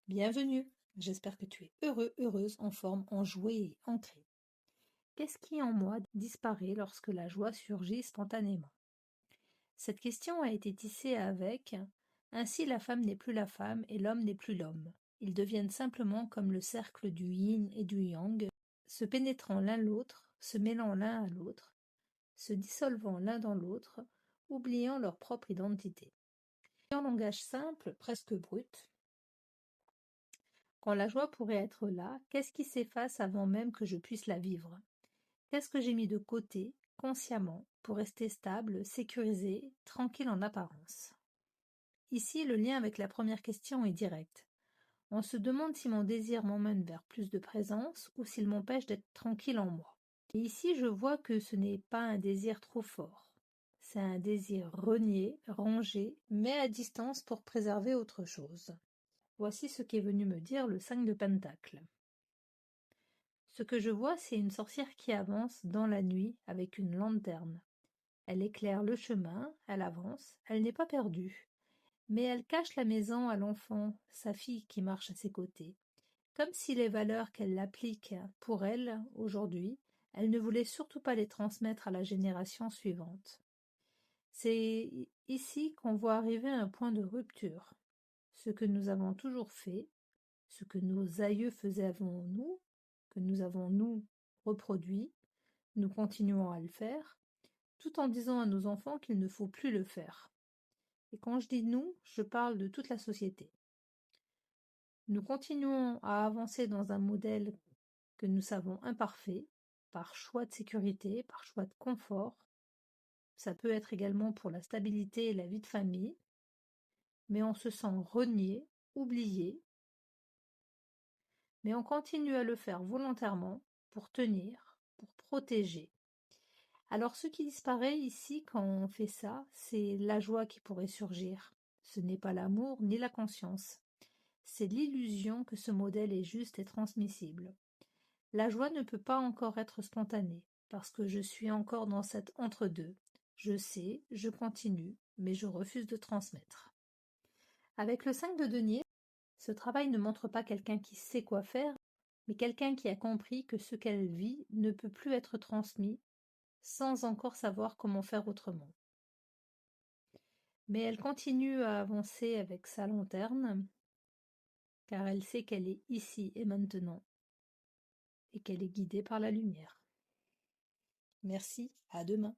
Bienvenue, j'espère que tu es heureux, heureuse, en forme, enjouée et ancré. Qu'est-ce qui en moi disparaît lorsque la joie surgit spontanément? Cette question a été tissée avec Ainsi la femme n'est plus la femme et l'homme n'est plus l'homme. Ils deviennent simplement comme le cercle du yin et du yang, se pénétrant l'un l'autre, se mêlant l'un à l'autre, se dissolvant l'un dans l'autre, oubliant leur propre identité. En langage simple, presque brut, quand la joie pourrait être là, qu'est-ce qui s'efface avant même que je puisse la vivre? Qu'est-ce que j'ai mis de côté, consciemment, pour rester stable, sécurisé, tranquille en apparence? Ici, le lien avec la première question est direct. On se demande si mon désir m'emmène vers plus de présence ou s'il m'empêche d'être tranquille en moi. Et ici, je vois que ce n'est pas un désir trop fort. C'est un désir renié, rangé, mais à distance pour préserver autre chose. Voici ce qu'est venu me dire le 5 de Pentacle. Ce que je vois, c'est une sorcière qui avance dans la nuit avec une lanterne. Elle éclaire le chemin, elle avance, elle n'est pas perdue. Mais elle cache la maison à l'enfant, sa fille qui marche à ses côtés. Comme si les valeurs qu'elle applique pour elle, aujourd'hui, elle ne voulait surtout pas les transmettre à la génération suivante. C'est ici qu'on voit arriver un point de rupture. Ce que nous avons toujours fait, ce que nos aïeux faisaient avant nous, que nous avons, nous, reproduit, nous continuons à le faire, tout en disant à nos enfants qu'il ne faut plus le faire. Et quand je dis nous, je parle de toute la société. Nous continuons à avancer dans un modèle que nous savons imparfait, par choix de sécurité, par choix de confort. Ça peut être également pour la stabilité et la vie de famille, mais on se sent renié, oublié, mais on continue à le faire volontairement pour tenir, pour protéger. Alors ce qui disparaît ici quand on fait ça, c'est la joie qui pourrait surgir. Ce n'est pas l'amour ni la conscience. C'est l'illusion que ce modèle est juste et transmissible. La joie ne peut pas encore être spontanée, parce que je suis encore dans cet entre-deux. Je sais, je continue, mais je refuse de transmettre. Avec le 5 de denier, ce travail ne montre pas quelqu'un qui sait quoi faire, mais quelqu'un qui a compris que ce qu'elle vit ne peut plus être transmis sans encore savoir comment faire autrement. Mais elle continue à avancer avec sa lanterne, car elle sait qu'elle est ici et maintenant, et qu'elle est guidée par la lumière. Merci, à demain.